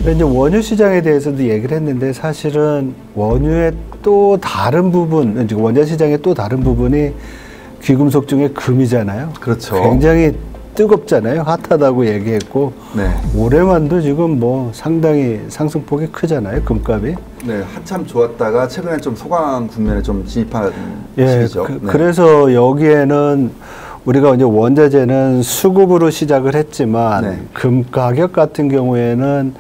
근데 이제 원유 시장에 대해서도 얘기를 했는데 사실은 원유의 또 다른 부분, 원자 시장의 또 다른 부분이 귀금속 중에 금이잖아요. 그렇죠. 굉장히 뜨겁잖아요. 핫하다고 얘기했고 네. 올해만도 지금 뭐 상당히 상승폭이 크잖아요. 금값이. 네, 한참 좋았다가 최근에 좀 소강 국면에 좀 진입한 시기죠. 네. 그래서 여기에는 우리가 이제 원자재는 수급으로 시작을 했지만 네. 금 가격 같은 경우에는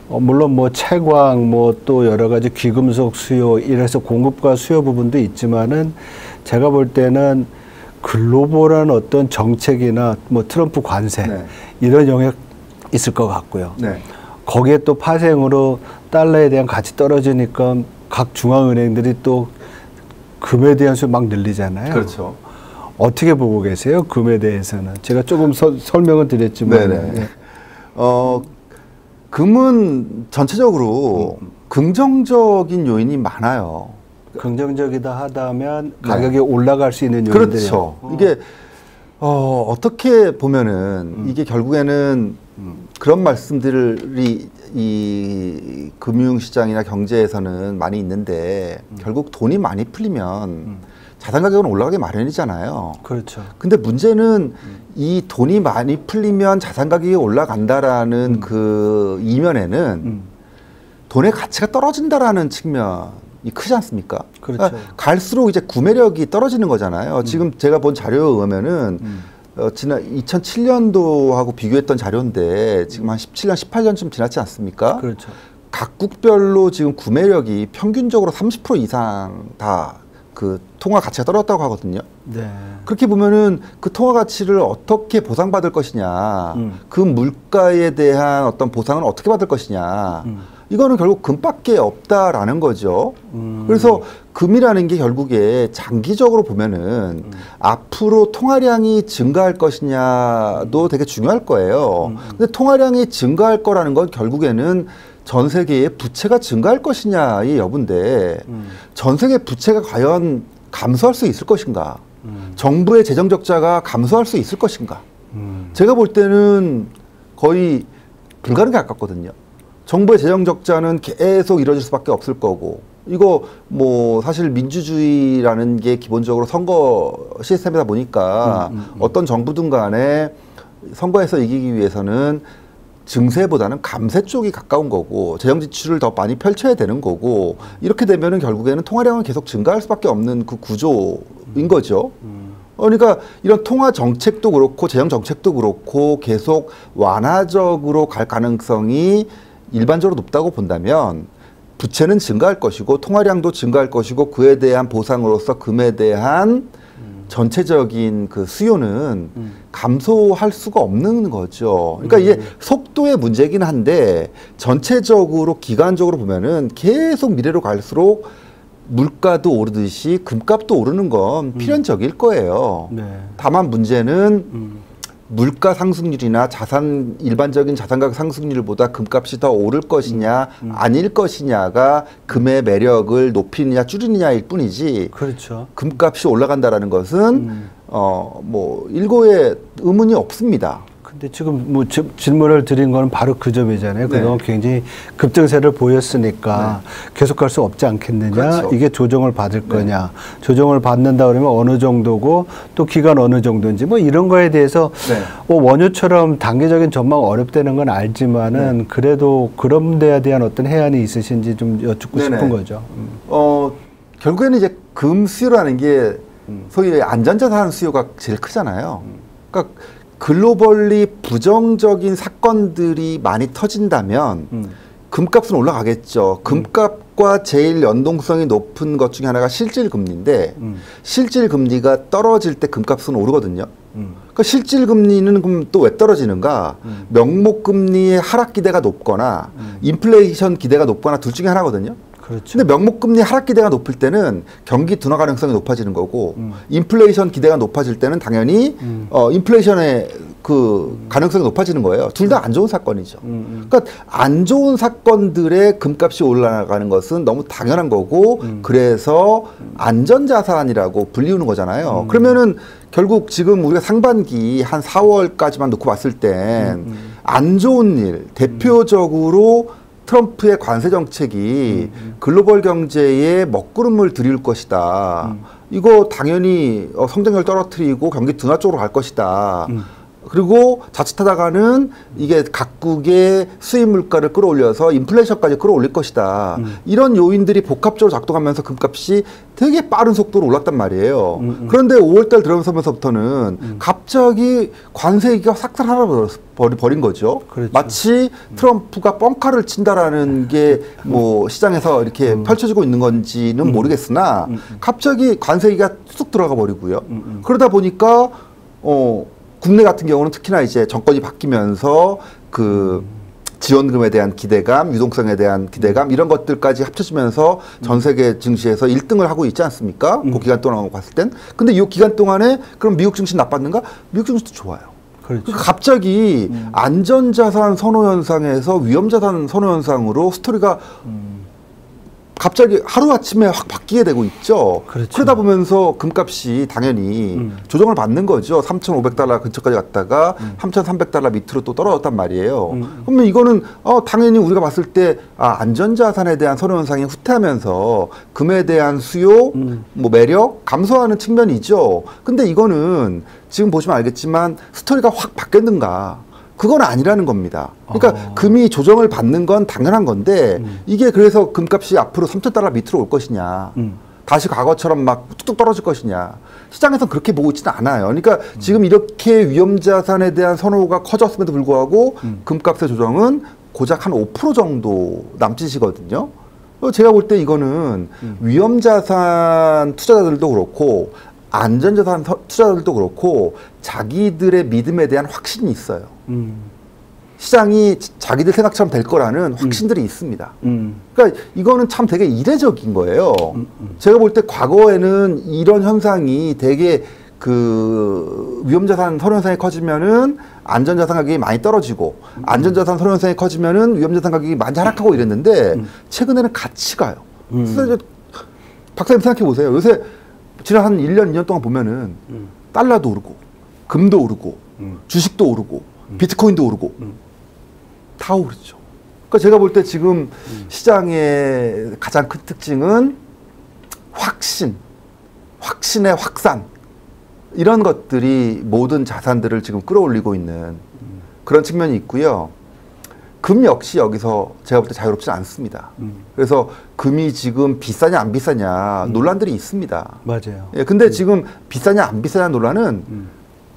물론 뭐 채광 뭐 또 여러 가지 귀금속 수요 이래서 공급과 수요 부분도 있지만은 제가 볼 때는 글로벌한 어떤 정책이나 뭐 트럼프 관세 네. 이런 영향 있을 것 같고요. 네. 거기에 또 파생으로 달러에 대한 가치 떨어지니까 각 중앙은행들이 또 금에 대한 수요 막 늘리잖아요. 그렇죠. 어떻게 보고 계세요? 금에 대해서는 제가 조금 설명을 드렸지만, 네네. 네. 금은 전체적으로 긍정적인 요인이 많아요. 긍정적이다 하다면 네. 가격이 올라갈 수 있는 요인들이요. 그렇죠. 이게 어떻게 보면은 이게 결국에는 그런 말씀들이 이 금융시장이나 경제에서는 많이 있는데 결국 돈이 많이 풀리면 자산 가격은 올라가기 마련이잖아요. 그렇죠. 근데 문제는 이 돈이 많이 풀리면 자산 가격이 올라간다라는 그 이면에는 돈의 가치가 떨어진다라는 측면이 크지 않습니까? 그렇죠. 그러니까 갈수록 이제 구매력이 떨어지는 거잖아요. 지금 제가 본 자료에 의하면은 지난 2007년도하고 비교했던 자료인데 지금 한 17년, 18년쯤 지났지 않습니까? 그렇죠. 각국별로 지금 구매력이 평균적으로 30% 이상 다 그 통화 가치가 떨어졌다고 하거든요. 네. 그렇게 보면은 그 통화 가치를 어떻게 보상받을 것이냐, 그 물가에 대한 어떤 보상을 어떻게 받을 것이냐, 이거는 결국 금밖에 없다라는 거죠. 그래서 금이라는 게 결국에 장기적으로 보면은 앞으로 통화량이 증가할 것이냐도 되게 중요할 거예요. 근데 통화량이 증가할 거라는 건 결국에는 전 세계의 부채가 증가할 것이냐의 여부인데 전 세계 부채가 과연 감소할 수 있을 것인가? 정부의 재정 적자가 감소할 수 있을 것인가? 제가 볼 때는 거의 불가능에 가깝거든요. 정부의 재정 적자는 계속 이뤄질 수밖에 없을 거고, 이거 뭐 사실 민주주의라는 게 기본적으로 선거 시스템이다 보니까 어떤 정부든 간에 선거에서 이기기 위해서는 증세보다는 감세 쪽이 가까운 거고 재정 지출을 더 많이 펼쳐야 되는 거고, 이렇게 되면은 결국에는 통화량은 계속 증가할 수밖에 없는 그 구조인 거죠. 그러니까 이런 통화 정책도 그렇고 재정 정책도 그렇고 계속 완화적으로 갈 가능성이 일반적으로 높다고 본다면 부채는 증가할 것이고 통화량도 증가할 것이고 그에 대한 보상으로서 금에 대한 전체적인 그 수요는 감소할 수가 없는 거죠. 그러니까 이게 속도의 문제긴 한데 전체적으로 기간적으로 보면은 계속 미래로 갈수록 물가도 오르듯이 금값도 오르는 건 필연적일 거예요. 네. 다만 문제는 물가 상승률이나 일반적인 자산 가격 상승률보다 금값이 더 오를 것이냐 아닐 것이냐가 금의 매력을 높이느냐 줄이느냐일 뿐이지. 그렇죠. 금값이 올라간다라는 것은 뭐 일고의 의문이 없습니다. 근데 지금 뭐 질문을 드린 거는 바로 그 점이잖아요. 네. 그동안 굉장히 급등세를 보였으니까 계속 갈 수 없지 않겠느냐. 그렇죠. 이게 조정을 받을 거냐. 조정을 받는다 그러면 어느 정도고 또 기간 어느 정도인지 뭐 이런 거에 대해서 뭐 원유처럼 단기적인 전망 어렵다는 건 알지만은 그래도 그런 데에 대한 어떤 해안이 있으신지 좀 여쭙고 싶은 거죠. 결국에는 이제 금 수요라는 게 소위 안전자산 수요가 제일 크잖아요. 그러니까 글로벌리 부정적인 사건들이 많이 터진다면 금값은 올라가겠죠. 금값과 제일 연동성이 높은 것 중에 하나가 실질금리인데 실질금리가 떨어질 때 금값은 오르거든요. 그러니까 실질금리는 그럼 또 왜 떨어지는가? 명목금리의 하락 기대가 높거나 인플레이션 기대가 높거나 둘 중에 하나거든요. 그렇죠. 근데 명목금리 하락 기대가 높을 때는 경기 둔화 가능성이 높아지는 거고 인플레이션 기대가 높아질 때는 당연히 인플레이션의 그 가능성이 높아지는 거예요. 둘 다 안 좋은 사건이죠. 그러니까 안 좋은 사건들의 금값이 올라가는 것은 너무 당연한 거고 그래서 안전자산이라고 불리우는 거잖아요. 그러면은 결국 지금 우리가 상반기 한 4월까지만 놓고 봤을 땐 안 좋은 일, 대표적으로 트럼프의 관세 정책이 글로벌 경제에 먹구름을 들일 것이다. 이거 당연히 성장률 떨어뜨리고 경기 둔화 쪽으로 갈 것이다. 그리고 자칫하다가는 이게 각국의 수입 물가를 끌어올려서 인플레이션까지 끌어올릴 것이다. 이런 요인들이 복합적으로 작동하면서 금값이 되게 빠른 속도로 올랐단 말이에요. 그런데 5월달 들어서면서부터는 갑자기 관세 얘기가 싹싹 하나 버린 거죠. 그렇죠. 마치 트럼프가 뻥카를 친다라는 게 뭐 시장에서 이렇게 펼쳐지고 있는 건지는 모르겠으나 갑자기 관세 얘기가 쑥 들어가 버리고요. 그러다 보니까 국내 같은 경우는 특히나 이제 정권이 바뀌면서 그 지원금에 대한 기대감, 유동성에 대한 기대감 이런 것들까지 합쳐지면서 전 세계 증시에서 1등을 하고 있지 않습니까? 그 기간 동안 봤을 땐. 근데 이 기간 동안에 그럼 미국 증시 나빴는가? 미국 증시도 좋아요. 그렇죠. 갑자기 안전자산 선호 현상에서 위험자산 선호 현상으로 스토리가 갑자기 하루아침에 확 바뀌게 되고 있죠. 그렇죠. 그러다 보면서 금값이 당연히 조정을 받는 거죠. 3,500달러 근처까지 갔다가 3,300달러 밑으로 또 떨어졌단 말이에요. 그러면 이거는 당연히 우리가 봤을 때 안전자산에 대한 선호 현상이 후퇴하면서 금에 대한 수요, 뭐 매력 감소하는 측면이죠. 근데 이거는 지금 보시면 알겠지만 스토리가 확 바뀌었는가? 그건 아니라는 겁니다. 그러니까 금이 조정을 받는 건 당연한 건데 이게 그래서 금값이 앞으로 3,000달러 밑으로 올 것이냐. 다시 과거처럼 막 뚝뚝 떨어질 것이냐. 시장에서는 그렇게 보고 있지는 않아요. 그러니까 지금 이렇게 위험자산에 대한 선호가 커졌음에도 불구하고 금값의 조정은 고작 한 5% 정도 남짓이거든요. 제가 볼 때 이거는 위험자산 투자자들도 그렇고 안전자산 투자자들도 그렇고 자기들의 믿음에 대한 확신이 있어요. 시장이 자기들 생각처럼 될 거라는 확신들이 있습니다. 그러니까 이거는 참 되게 이례적인 거예요. 제가 볼 때 과거에는 이런 현상이 되게 그 위험자산 선호현상이 커지면은 안전자산 가격이 많이 떨어지고 안전자산 선호현상이 커지면은 위험자산 가격이 많이 하락하고 이랬는데 최근에는 같이 가요. 그래서 박사님 생각해 보세요. 요새 지난 한 1년, 2년 동안 보면은 달러도 오르고 금도 오르고 주식도 오르고 비트코인도 오르고 다 오르죠. 그러니까 제가 볼 때 지금 시장의 가장 큰 특징은 확신의 확산 이런 것들이 모든 자산들을 지금 끌어올리고 있는 그런 측면이 있고요. 금 역시 여기서 제가 볼 때 자유롭지 않습니다. 그래서 금이 지금 비싸냐 안 비싸냐 논란들이 있습니다. 맞아요. 예, 근데 지금 비싸냐 안 비싸냐 논란은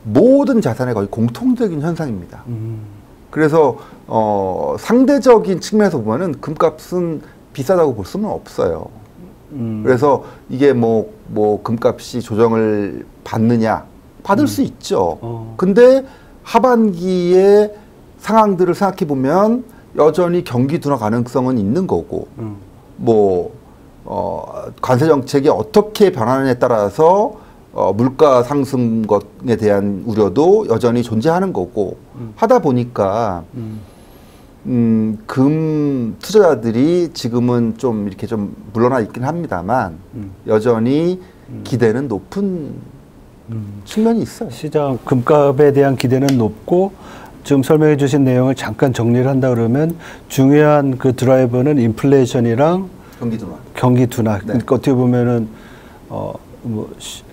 모든 자산의 거의 공통적인 현상입니다. 그래서 상대적인 측면에서 보면은 금값은 비싸다고 볼 수는 없어요. 그래서 이게 뭐 금값이 조정을 받느냐 받을 수 있죠. 근데 하반기에 상황들을 생각해 보면 여전히 경기 둔화 가능성은 있는 거고, 관세 정책이 어떻게 변하느냐에 따라서 물가 상승에 대한 우려도 여전히 존재하는 거고 하다 보니까 금 투자자들이 지금은 좀 이렇게 좀 물러나 있긴 합니다만 여전히 기대는 높은 측면이 있어요. 시장 금값에 대한 기대는 높고 지금 설명해 주신 내용을 잠깐 정리를 한다 그러면 중요한 그 드라이버는 인플레이션이랑 경기 둔화. 네. 그러니까 어떻게 보면은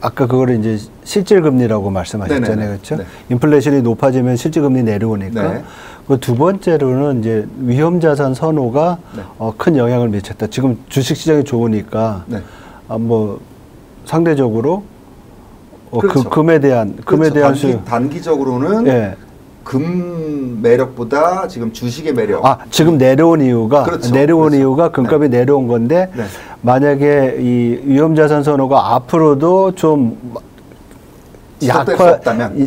아까 그거를 이제 실질금리라고 말씀하셨잖아요. 그렇죠? 네. 인플레이션이 높아지면 실질금리 내려오니까. 네. 그 두 번째로는 이제 위험자산 선호가 네. 큰 영향을 미쳤다. 지금 주식시장이 좋으니까 네. 상대적으로 그렇죠. 금에 대한 수요. 단기적으로는 네. 금 매력보다 지금 주식의 매력. 지금 내려온 이유가 그렇죠. 이유가 금값이 네. 내려온 건데 네. 만약에 이 위험자산 선호가 앞으로도 좀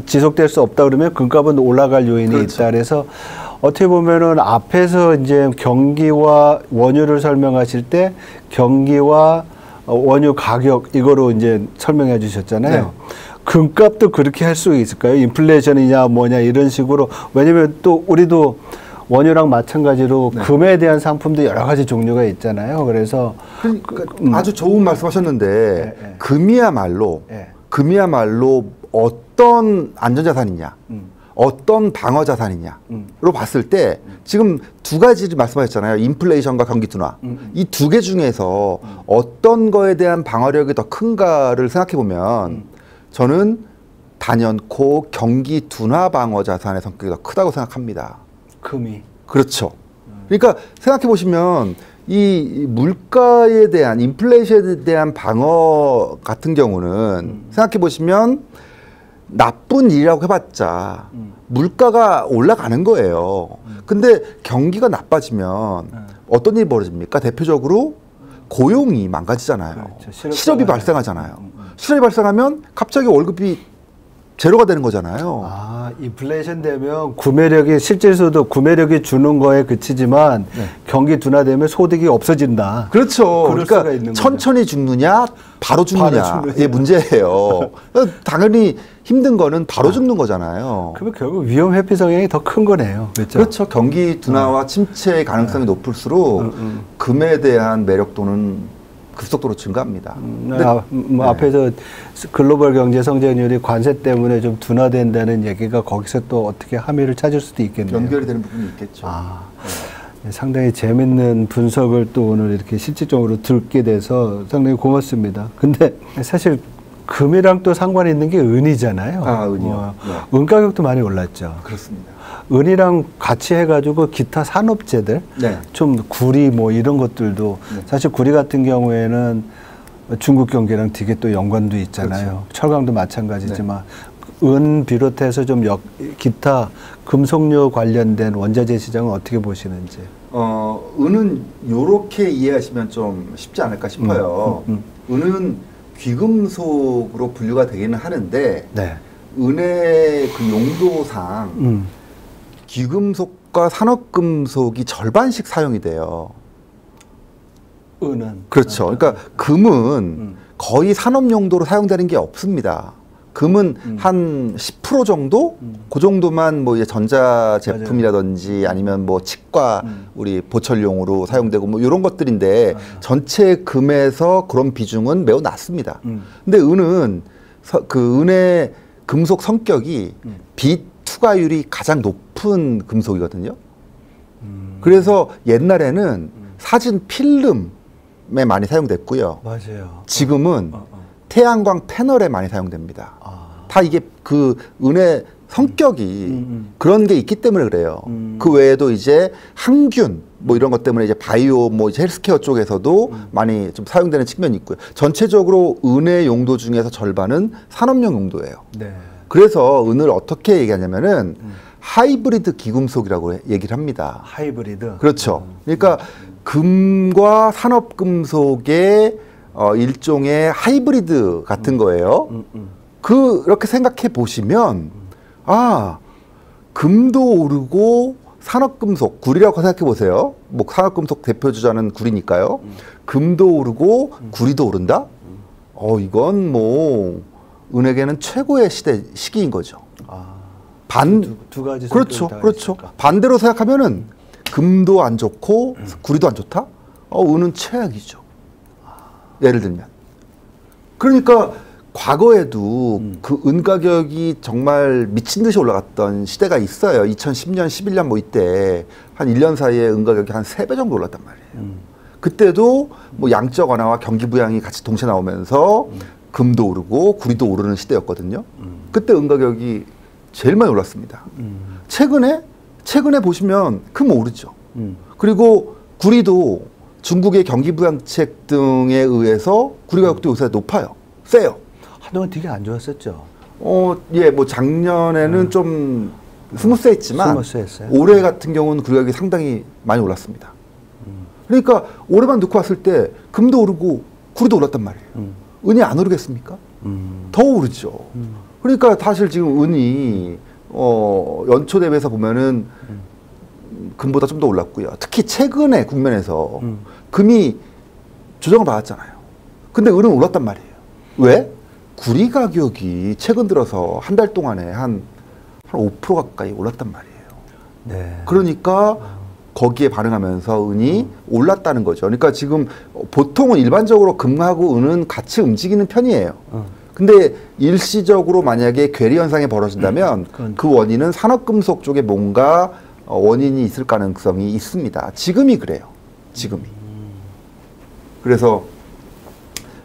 지속될 수 없다 그러면 금값은 올라갈 요인이 그렇죠. 있다. 그래서 어떻게 보면은 앞에서 이제 경기와 원유를 설명하실 때 경기와 원유 가격 이거로 이제 설명해 주셨잖아요. 네. 금값도 그렇게 할 수 있을까요? 인플레이션이냐 뭐냐 이런 식으로. 왜냐면 또 우리도 원유랑 마찬가지로 네. 금에 대한 상품도 여러 가지 종류가 있잖아요. 그래서 아주 좋은 말씀하셨는데 네. 금이야말로 어떤 안전자산이냐, 어떤 방어 자산이냐로 봤을 때 지금 두 가지를 말씀하셨잖아요. 인플레이션과 경기 둔화. 이 두 개 중에서 어떤 거에 대한 방어력이 더 큰가를 생각해 보면 저는 단연코 경기 둔화 방어 자산의 성격이 더 크다고 생각합니다. 금이. 그렇죠. 그러니까 생각해 보시면 이 물가에 대한 인플레이션에 대한 방어 같은 경우는 생각해 보시면 나쁜 일이라고 해봤자 물가가 올라가는 거예요. 근데 경기가 나빠지면 어떤 일이 벌어집니까? 대표적으로 고용이 망가지잖아요. 그렇죠. 실업이 발생하잖아요. 실업이 발생하면 갑자기 월급이 제로가 되는 거잖아요. 아, 인플레이션 되면 구매력이 실질적으로 구매력이 주는 거에 그치지만 경기 둔화되면 소득이 없어진다. 그렇죠. 그러니까 천천히 죽느냐, 바로 죽느냐의 문제예요. 당연히 힘든 거는 바로 죽는 거잖아요. 그러면 결국 위험 회피 성향이 더 큰 거네요. 그렇죠. 그렇죠. 경기 둔화와 침체의 가능성이 높을수록 금에 대한 매력도는 급속도로 증가합니다. 앞에서 글로벌 경제 성장률이 관세 때문에 좀 둔화된다는 얘기가 거기서 또 어떻게 함의를 찾을 수도 있겠네요. 연결이 되는 부분이 있겠죠. 상당히 재밌는 분석을 또 오늘 이렇게 실질적으로 듣게 돼서 상당히 고맙습니다. 근데 사실 금이랑 또 상관이 있는 게 은이잖아요. 은이요. 은 가격도 많이 올랐죠. 그렇습니다. 은이랑 같이 해가지고 기타 산업재들, 좀 구리 뭐 이런 것들도 사실 구리 같은 경우에는 중국 경기랑 되게 또 연관도 있잖아요. 그렇죠. 철강도 마찬가지지만 은 비롯해서 좀 기타 금속료 관련된 원자재 시장은 어떻게 보시는지? 은은 요렇게 이해하시면 좀 쉽지 않을까 싶어요. 은은 귀금속으로 분류가 되기는 하는데 은의 그 용도상 귀금속과 산업금속이 절반씩 사용이 돼요. 은은. 그렇죠. 그러니까 금은 거의 산업 용도로 사용되는 게 없습니다. 금은 한 10% 정도? 그 정도만 뭐 이제 전자제품이라든지 아니면 뭐 치과 우리 보철용으로 사용되고 뭐 이런 것들인데 전체 금에서 그런 비중은 매우 낮습니다. 근데 은은 그 은의 금속 성격이 비투과율이 가장 높은 금속이거든요. 그래서 옛날에는 사진 필름에 많이 사용됐고요. 맞아요. 지금은 태양광 패널에 많이 사용됩니다. 다 이게 그 은의 성격이 그런 게 있기 때문에 그래요. 그 외에도 이제 항균 뭐 이런 것 때문에 이제 바이오 뭐 이제 헬스케어 쪽에서도 많이 좀 사용되는 측면이 있고요. 전체적으로 은의 용도 중에서 절반은 산업용 용도예요. 그래서 은을 어떻게 얘기하냐면은 하이브리드 귀금속이라고 얘기를 합니다. 하이브리드. 그렇죠. 그러니까 금과 산업금속의 일종의 하이브리드 같은 거예요. 그렇게 생각해 보시면 금도 오르고 산업금속, 구리라고 생각해 보세요. 뭐 산업금속 대표 주자는 구리니까요. 금도 오르고 구리도 오른다? 이건 뭐 은에게는 최고의 시기인 거죠. 두 가지. 그렇죠. 그렇죠. 반대로 생각하면은 금도 안 좋고 구리도 안 좋다? 은은 최악이죠. 예를 들면. 그러니까 과거에도 그 은 가격이 정말 미친 듯이 올라갔던 시대가 있어요. 2010년, 11년 뭐 이때 한 1년 사이에 은 가격이 한 3배 정도 올랐단 말이에요. 그때도 뭐 양적 완화와 경기 부양이 같이 동시에 나오면서 금도 오르고 구리도 오르는 시대였거든요. 그때 은 가격이 제일 많이 올랐습니다. 최근에 보시면 금 오르죠. 그리고 구리도 중국의 경기 부양책 등에 의해서 구리 가격도 요새 높아요. 세요. 한동안 되게 안 좋았었죠. 뭐 작년에는 좀 스무스했지만 올해 같은 경우는 구리 가격이 상당히 많이 올랐습니다. 그러니까 올해만 놓고 왔을 때 금도 오르고 구리도 올랐단 말이에요. 은이 안 오르겠습니까? 더 오르죠. 그러니까 사실 지금 은이 연초 대비해서 보면은 금보다 좀 더 올랐고요. 특히 최근에 국면에서 금이 조정을 받았잖아요. 근데 은은 올랐단 말이에요. 왜? 구리 가격이 최근 들어서 한 달 동안에 한 5% 가까이 올랐단 말이에요. 그러니까 거기에 반응하면서 은이 올랐다는 거죠. 그러니까 지금 보통은 일반적으로 금하고 은은 같이 움직이는 편이에요. 근데 일시적으로 만약에 괴리 현상이 벌어진다면 그 원인은 산업금속 쪽에 뭔가 원인이 있을 가능성이 있습니다. 지금이 그래요. 지금이. 그래서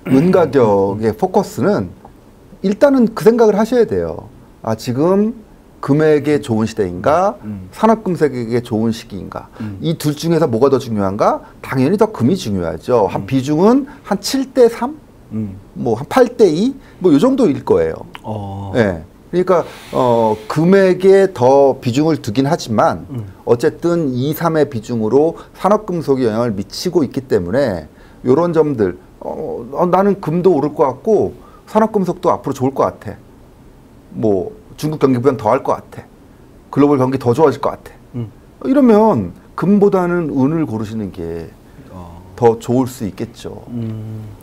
은 가격의 포커스는 일단은 그 생각을 하셔야 돼요. 아, 지금 금액에 좋은 시대인가? 산업금속에게 좋은 시기인가? 이 둘 중에서 뭐가 더 중요한가? 당연히 더 금이 중요하죠. 한 비중은 한 7대 3? 뭐 한 8대 2? 뭐 요 정도일 거예요. 네. 그러니까 금액에 더 비중을 두긴 하지만 어쨌든 2, 3의 비중으로 산업금속이 영향을 미치고 있기 때문에 요런 점들 나는 금도 오를 것 같고 산업금속도 앞으로 좋을 것 같아. 뭐 중국 경기보다는 더 할 것 같아. 글로벌 경기 더 좋아질 것 같아. 이러면 금보다는 은을 고르시는 게 더 좋을 수 있겠죠.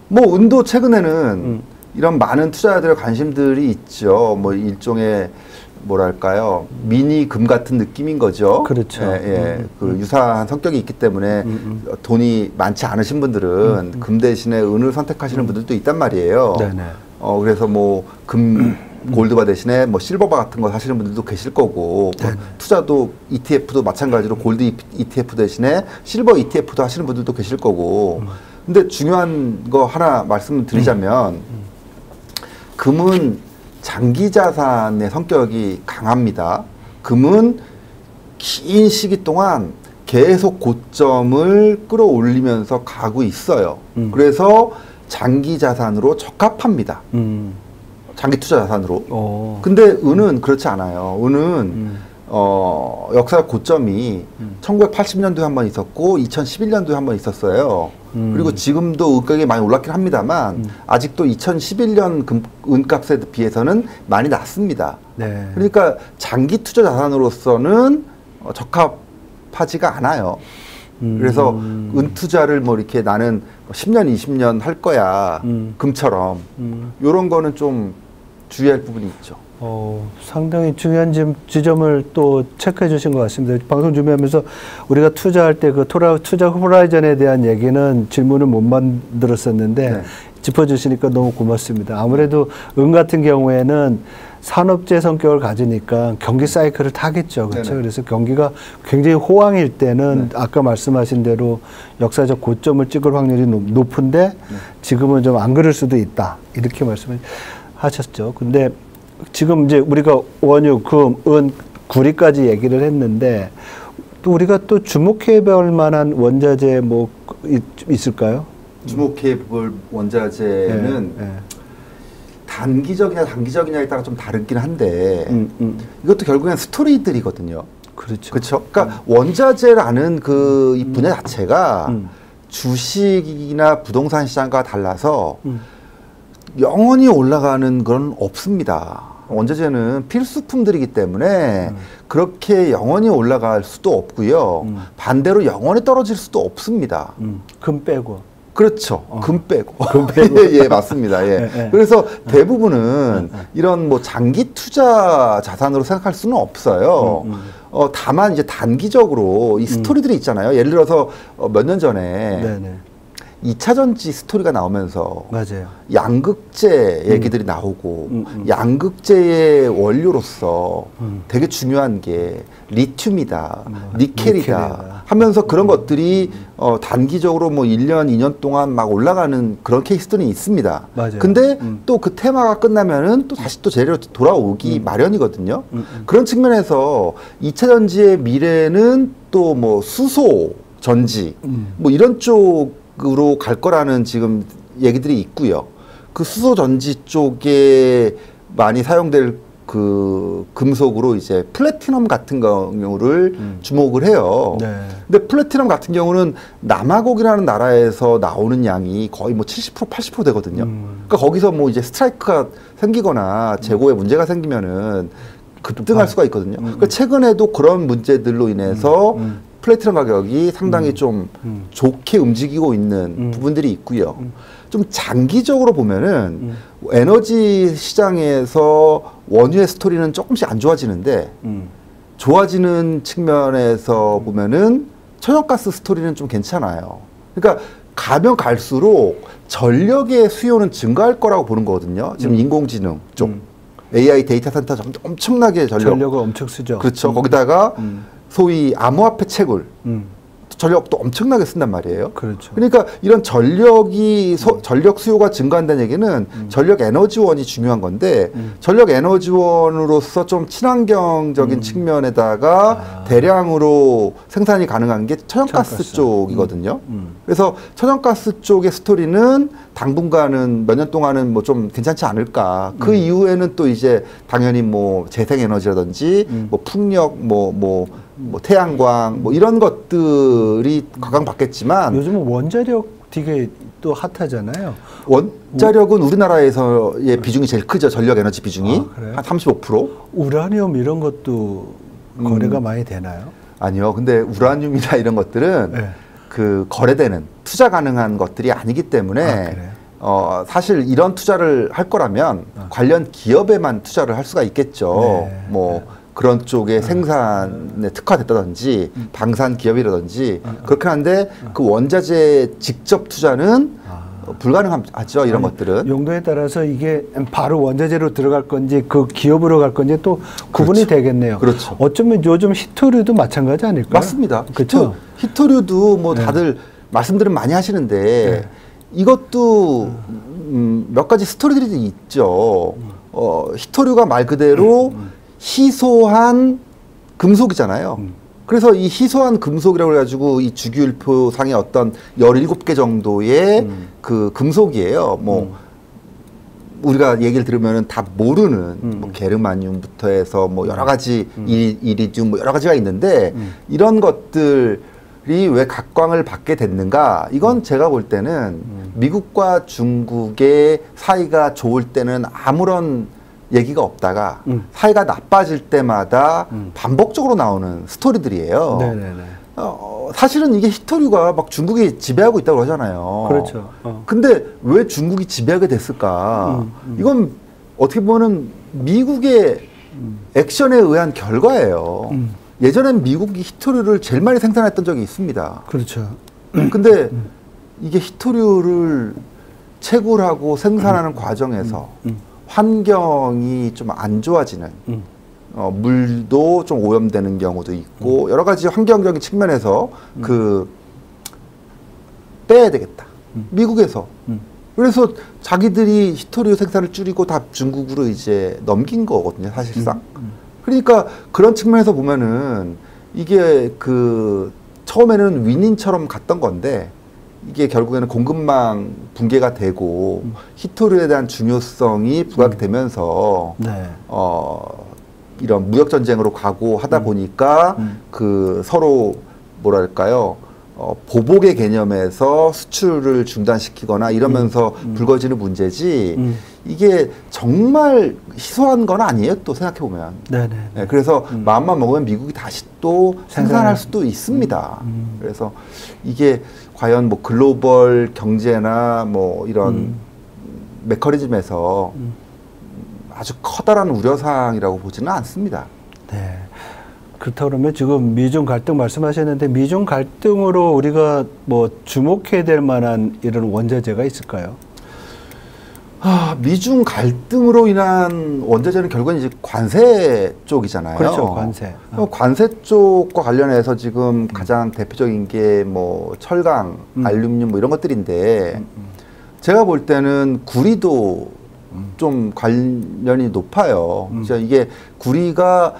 뭐 은도 최근에는 이런 많은 투자자들의 관심들이 있죠. 뭐 일종의 뭐랄까요, 미니 금 같은 느낌인 거죠. 그렇죠. 예, 그 유사한 성격이 있기 때문에 돈이 많지 않으신 분들은 금 대신에 은을 선택하시는 분들도 있단 말이에요. 네네. 그래서 뭐 골드바 대신에 뭐 실버바 같은 거 사시는 분들도 계실 거고, 뭐 투자도 ETF도 마찬가지로 골드 ETF 대신에 실버 ETF도 하시는 분들도 계실 거고. 근데 중요한 거 하나 말씀드리자면 금은 장기 자산의 성격이 강합니다. 금은 긴 시기 동안 계속 고점을 끌어올리면서 가고 있어요. 그래서 장기 자산으로 적합합니다. 장기 투자 자산으로. 근데 은은 그렇지 않아요. 은은 역사 고점이 1980년도에 한 번 있었고 2011년도에 한 번 있었어요. 그리고 지금도 은가격이 많이 올랐긴 합니다만 아직도 2011년 은값에 비해서는 많이 낮습니다. 네. 그러니까 장기 투자 자산으로서는 적합하지가 않아요. 그래서 은 투자를 뭐 이렇게 나는 10년, 20년 할 거야. 금처럼. 요런 거는 좀 주의할 부분이 있죠. 상당히 중요한 지점을 또 체크해 주신 것 같습니다. 방송 준비하면서 우리가 투자할 때 그 투자 호라이즌에 대한 얘기는 질문을 못 만들었었는데 네. 짚어주시니까 너무 고맙습니다. 아무래도 은 같은 경우에는 산업재 성격을 가지니까 경기 사이클을 타겠죠. 그렇죠. 네네. 그래서 경기가 굉장히 호황일 때는 네. 아까 말씀하신 대로 역사적 고점을 찍을 확률이 높은데 지금은 좀 안 그럴 수도 있다. 이렇게 말씀을 하셨죠. 근데 지금 이제 우리가 원유, 금, 은, 구리까지 얘기를 했는데 또 우리가 또 주목해 볼 만한 원자재 뭐 있을까요? 주목해 볼 원자재는 단기적이냐 단기적이냐에 따라 좀 다르긴 한데 이것도 결국엔 스토리들이거든요. 그렇죠. 그렇죠. 그러니까 원자재라는 그 이 분야 자체가 주식이나 부동산 시장과 달라서 영원히 올라가는 건 없습니다. 원자재는 필수품들이기 때문에 그렇게 영원히 올라갈 수도 없고요. 반대로 영원히 떨어질 수도 없습니다. 금 빼고. 그렇죠. 금 빼고. 금 빼고. 예, 맞습니다. 예. 그래서 대부분은 이런 뭐 장기 투자 자산으로 생각할 수는 없어요. 다만 이제 단기적으로 이 스토리들이 있잖아요. 예를 들어서 몇 년 전에 네네. 2차 전지 스토리가 나오면서 맞아요. 양극재 얘기들이 나오고 양극재의 원료로서 되게 중요한 게 리튬이다, 니켈이다 하면서 그런 것들이 단기적으로 뭐 1년, 2년 동안 막 올라가는 그런 케이스들이 있습니다. 맞아요. 근데 또 그 테마가 끝나면은 또 다시 또 재료로 돌아오기 마련이거든요. 그런 측면에서 2차 전지의 미래는 또 뭐 수소 전지 뭐 이런 쪽으로 갈 거라는 지금 얘기들이 있고요. 그 수소 전지 쪽에 많이 사용될 그 금속으로 이제 플래티넘 같은 경우를 주목을 해요. 네. 근데 플래티넘 같은 경우는 남아공이라는 나라에서 나오는 양이 거의 뭐 70%, 80% 되거든요. 그러니까 거기서 뭐 이제 스트라이크가 생기거나 재고에 문제가 생기면은 급등할 수가 있거든요. 그러니까 최근에도 그런 문제들로 인해서 플래티넘 가격이 상당히 좀 좋게 움직이고 있는 부분들이 있고요. 좀 장기적으로 보면은 에너지 시장에서 원유의 스토리는 조금씩 안 좋아지는데 좋아지는 측면에서 보면은 천연가스 스토리는 좀 괜찮아요. 그러니까 가면 갈수록 전력의 수요는 증가할 거라고 보는 거거든요. 지금 인공지능 쪽, AI 데이터 센터 엄청나게 전력을 엄청 쓰죠. 그렇죠. 거기다가 소위 암호화폐 채굴. 전력도 엄청나게 쓴단 말이에요. 그렇죠. 그러니까 이런 전력이 전력 수요가 증가한다는 얘기는 전력 에너지원이 중요한 건데 전력 에너지원으로서 좀 친환경적인 측면에다가 대량으로 생산이 가능한 게 천연가스 쪽이거든요. 그래서 천연가스 쪽의 스토리는 당분간은 몇 년 동안은 뭐 좀 괜찮지 않을까. 그 이후에는 또 이제 당연히 뭐 재생에너지라든지 뭐 풍력 뭐 태양광 뭐 이런 것들이 각광받겠지만 요즘은 원자력 되게 또 핫하잖아요. 원자력은 우리나라에서의 비중이 제일 크죠. 전력 에너지 비중이 한 35%. 우라늄 이런 것도 거래가 많이 되나요? 아니요. 근데 우라늄이나 이런 것들은 네. 그 거래되는 투자 가능한 것들이 아니기 때문에 사실 이런 투자를 할 거라면 관련 기업에만 투자를 할 수가 있겠죠. 네. 뭐 그런 쪽에 생산에 특화됐다든지 방산 기업이라든지 그렇게 하는데 그 원자재 직접 투자는 불가능하죠. 이런 것들은. 용도에 따라서 이게 바로 원자재로 들어갈 건지 그 기업으로 갈 건지 또 구분이 그렇죠. 되겠네요. 그렇죠. 어쩌면 요즘 히토류도 마찬가지 아닐까요? 맞습니다. 그렇죠. 히토류도 뭐 다들 말씀들은 많이 하시는데 이것도 몇 가지 스토리들이 있죠. 히토류가 말 그대로 희소한 금속이잖아요. 그래서 이 희소한 금속이라고 해가지고 이 주기율표상의 어떤 17개 정도의 그 금속이에요. 뭐 우리가 얘기를 들으면은 다 모르는 뭐 게르마늄부터 해서 뭐 여러 가지 이리듐 뭐 여러 가지가 있는데 이런 것들이 왜 각광을 받게 됐는가? 이건 제가 볼 때는 미국과 중국의 사이가 좋을 때는 아무런 얘기가 없다가 사이가 나빠질 때마다 반복적으로 나오는 스토리들이에요. 네네네. 사실은 이게 히토류가 막 중국이 지배하고 있다고 하잖아요. 그렇죠. 근데 왜 중국이 지배하게 됐을까? 이건 어떻게 보면은 미국의 액션에 의한 결과예요. 예전엔 미국이 히토류를 제일 많이 생산했던 적이 있습니다. 그렇죠. 근데 이게 히토류를 채굴하고 생산하는 과정에서 환경이 좀 안 좋아지는 물도 좀 오염되는 경우도 있고 여러 가지 환경적인 측면에서 그 빼야 되겠다. 미국에서. 그래서 자기들이 히토류 생산을 줄이고 다 중국으로 이제 넘긴 거거든요, 사실상. 그러니까 그런 측면에서 보면은 이게 그 처음에는 윈윈처럼 갔던 건데 이게 결국에는 공급망 붕괴가 되고 히토류에 대한 중요성이 부각되면서 이런 무역 전쟁으로 가고 하다 보니까 그 서로 뭐랄까요 보복의 개념에서 수출을 중단시키거나 이러면서 불거지는 문제지 이게 정말 희소한 건 아니에요. 또 생각해 보면. 네, 그래서 마음만 먹으면 미국이 다시 또 생산할 수도 있습니다. 그래서 이게 과연 뭐 글로벌 경제나 뭐 이런 메커니즘에서 아주 커다란 우려사항이라고 보지는 않습니다. 네. 그렇다 그러면 지금 미중 갈등 말씀하셨는데 미중 갈등으로 우리가 뭐 주목해야 될 만한 이런 원자재가 있을까요? 미중 갈등으로 인한 원자재는 결국은 이제 관세 쪽이잖아요. 그렇죠, 관세. 관세 쪽과 관련해서 지금 가장 대표적인 게 뭐 철강, 알루미늄 뭐 이런 것들인데 제가 볼 때는 구리도 좀 관련이 높아요. 그래서 이게 구리가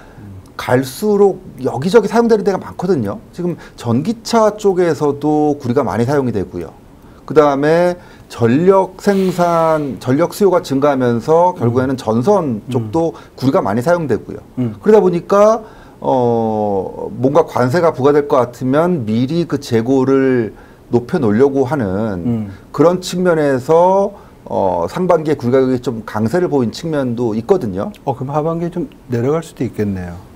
갈수록 여기저기 사용되는 데가 많거든요. 지금 전기차 쪽에서도 구리가 많이 사용이 되고요. 그 다음에 전력 생산, 전력 수요가 증가하면서 결국에는 전선 쪽도 구리가 많이 사용되고요. 그러다 보니까 뭔가 관세가 부과될 것 같으면 미리 그 재고를 높여 놓으려고 하는 그런 측면에서 상반기에 구리 가격이 좀 강세를 보인 측면도 있거든요. 그럼 하반기에 좀 내려갈 수도 있겠네요.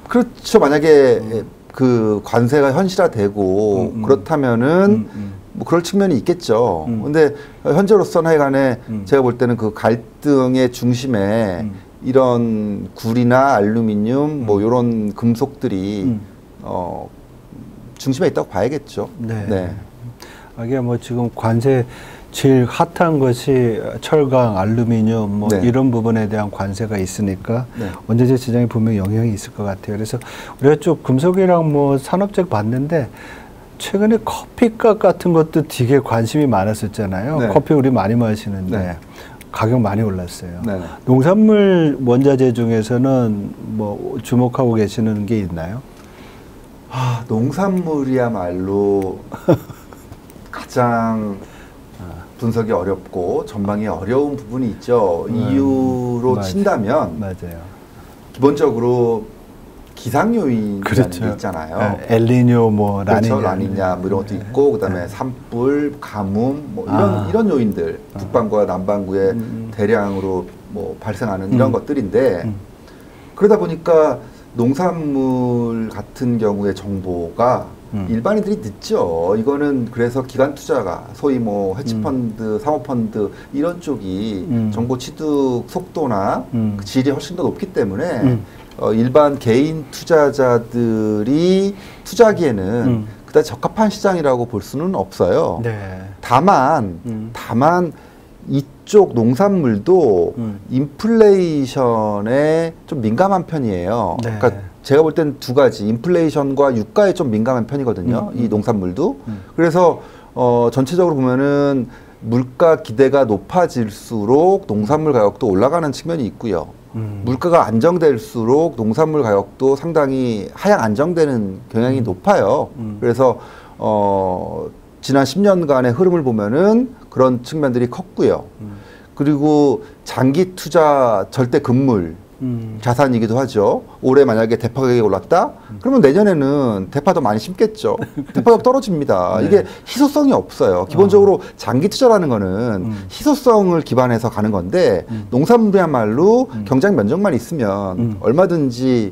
그렇죠. 만약에 그 관세가 현실화되고 그렇다면은 뭐 그럴 측면이 있겠죠. 근데 현재로서는 하여간에 제가 볼 때는 그 갈등의 중심에 이런 구리나 알루미늄 뭐 이런 금속들이 중심에 있다고 봐야겠죠. 네. 네. 하긴 뭐 지금 관세 제일 핫한 것이 철강, 알루미늄 뭐 네. 이런 부분에 대한 관세가 있으니까 네. 원자재 시장에 분명히 영향이 있을 것 같아요. 그래서 우리가 쭉 금속이랑 뭐 산업적 봤는데 최근에 커피값 같은 것도 되게 관심이 많았었잖아요. 네. 커피 우리 많이 마시는데 네. 가격 많이 올랐어요. 네. 농산물 원자재 중에서는 뭐 주목하고 계시는 게 있나요? 농산물이야말로 가장 분석이 어렵고 전망이 어려운 부분이 있죠. 이유로 맞아요. 친다면 맞아요. 기본적으로 기상 요인이라는 그렇죠. 게 있잖아요. 엘니뇨 뭐 그렇죠. 라니냐, 라니냐 뭐 이런 것도 있고 그다음에 산불, 가뭄 뭐 이런 요인들 북반구와 남반구에 대량으로 뭐 발생하는 이런 것들인데 그러다 보니까 농산물 같은 경우의 정보가 일반인들이 늦죠. 이거는 그래서 기관 투자가 소위 뭐 헤지펀드, 사모펀드 이런 쪽이 정보 취득 속도나 그 질이 훨씬 더 높기 때문에 일반 개인 투자자들이 투자하기에는 그다지 적합한 시장이라고 볼 수는 없어요. 네. 다만 이쪽 농산물도 인플레이션에 좀 민감한 편이에요. 네. 그러니까 제가 볼 땐 두 가지, 인플레이션과 유가에 좀 민감한 편이거든요. 이 농산물도. 그래서 전체적으로 보면은 물가 기대가 높아질수록 농산물 가격도 올라가는 측면이 있고요. 물가가 안정될수록 농산물 가격도 상당히 하향 안정되는 경향이 높아요. 그래서 지난 10년간의 흐름을 보면은 그런 측면들이 컸고요. 그리고 장기 투자 절대 금물 자산이기도 하죠. 올해 만약에 대파 가격이 올랐다? 그러면 내년에는 대파 더 많이 심겠죠. 대파 가격 떨어집니다. 네. 이게 희소성이 없어요. 기본적으로 장기 투자라는 거는 희소성을 기반해서 가는 건데 농산물이야말로 경장 면적만 있으면 얼마든지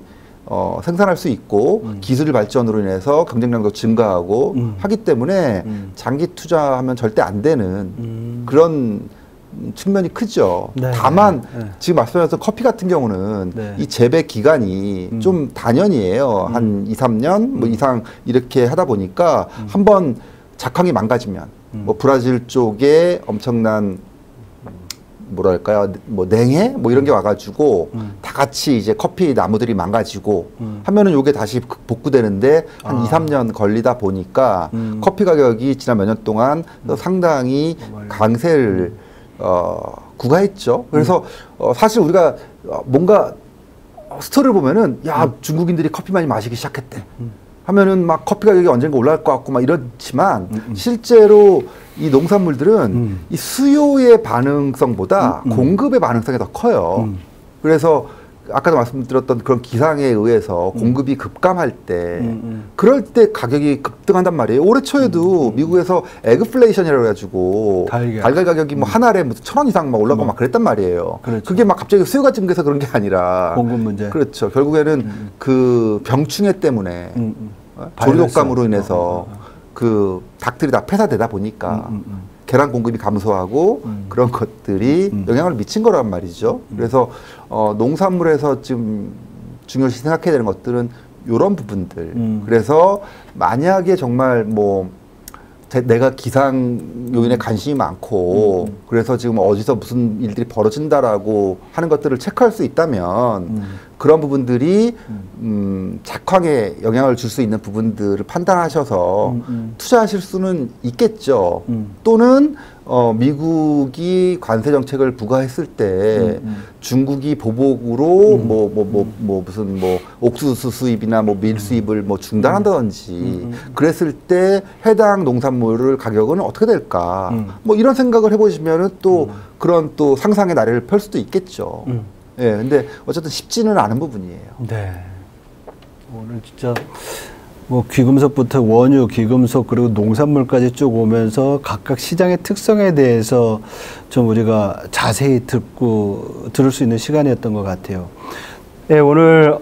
생산할 수 있고 기술 발전으로 인해서 경쟁력도 증가하고 하기 때문에 장기 투자하면 절대 안 되는 그런 측면이 크죠. 네. 다만 네. 지금 말씀하셨던 커피 같은 경우는 네. 이 재배 기간이 좀 단연이에요. 한 2, 3년 뭐 이상 이렇게 하다 보니까 한번 작황이 망가지면 뭐 브라질 쪽에 엄청난 뭐랄까요, 뭐 냉해 뭐 이런 게 와가지고 다 같이 이제 커피 나무들이 망가지고 하면은 요게 다시 복구되는데 한 2, 3년 걸리다 보니까 커피 가격이 지난 몇 년 동안 상당히 강세를 구가했죠. 그래서 사실 우리가 뭔가 스토리를 보면은 야 중국인들이 커피 많이 마시기 시작했대. 하면은 막 커피 가격이 언젠가 올라갈 것 같고 막 이렇지만 실제로 이 농산물들은 이 수요의 반응성보다 공급의 반응성이 더 커요. 그래서 아까도 말씀드렸던 그런 기상에 의해서 공급이 급감할 때 그럴 때 가격이 급등한단 말이에요. 올해 초에도 미국에서 에그플레이션이라고 해가지고 달걀 가격이 뭐 한 알에 무슨 1,000원 이상 막 올라가고 막 그랬단 말이에요. 그렇죠. 그게 막 갑자기 수요가 증가해서 그런 게 아니라 공급 문제. 그렇죠. 결국에는 그 병충해 때문에 조류독감으로 인해서 그 닭들이 다 폐사되다 보니까 계란 공급이 감소하고 그런 것들이 영향을 미친 거란 말이죠. 그래서 농산물에서 지금 중요시 생각해야 되는 것들은 이런 부분들. 그래서 만약에 정말 뭐 내가 기상 요인에 관심이 많고 그래서 지금 어디서 무슨 일들이 벌어진다라고 하는 것들을 체크할 수 있다면 그런 부분들이 작황에 영향을 줄 수 있는 부분들을 판단하셔서 투자하실 수는 있겠죠. 또는 미국이 관세 정책을 부과했을 때 중국이 보복으로 무슨 옥수수 수입이나 뭐 밀 수입을 뭐 중단한다든지 그랬을 때 해당 농산물을 가격은 어떻게 될까? 뭐 이런 생각을 해보시면은 또 그런 또 상상의 나래를 펼 수도 있겠죠. 예, 근데 어쨌든 쉽지는 않은 부분이에요. 네. 오늘 진짜 뭐 귀금속부터 원유, 귀금속 그리고 농산물까지 쭉 오면서 각각 시장의 특성에 대해서 좀 우리가 자세히 들을 수 있는 시간이었던 것 같아요. 네, 오늘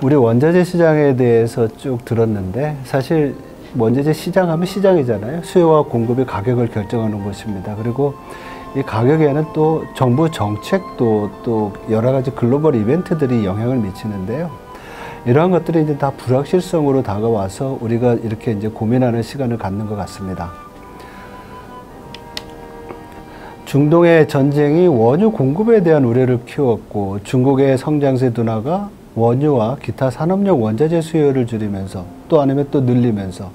우리 원자재 시장에 대해서 쭉 들었는데 사실 원자재 시장 하면 시장이잖아요. 수요와 공급이 가격을 결정하는 것입니다. 그리고 이 가격에는 또 정부 정책도 또 여러 가지 글로벌 이벤트들이 영향을 미치는데요. 이러한 것들이 이제 다 불확실성으로 다가와서 우리가 이렇게 이제 고민하는 시간을 갖는 것 같습니다. 중동의 전쟁이 원유 공급에 대한 우려를 키웠고 중국의 성장세 둔화가 원유와 기타 산업용 원자재 수요를 줄이면서 또 아니면 또 늘리면서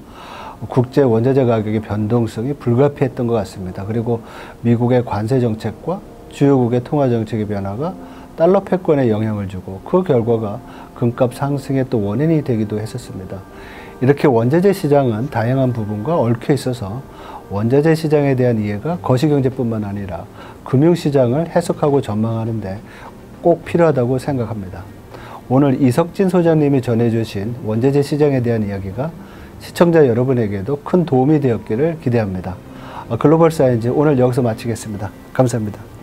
국제 원자재 가격의 변동성이 불가피했던 것 같습니다. 그리고 미국의 관세 정책과 주요국의 통화 정책의 변화가 달러 패권에 영향을 주고 그 결과가 금값 상승의 또 원인이 되기도 했었습니다. 이렇게 원자재 시장은 다양한 부분과 얽혀 있어서 원자재 시장에 대한 이해가 거시경제뿐만 아니라 금융시장을 해석하고 전망하는데 꼭 필요하다고 생각합니다. 오늘 이석진 소장님이 전해주신 원자재 시장에 대한 이야기가 시청자 여러분에게도 큰 도움이 되었기를 기대합니다. 글로벌 사이언스 오늘 여기서 마치겠습니다. 감사합니다.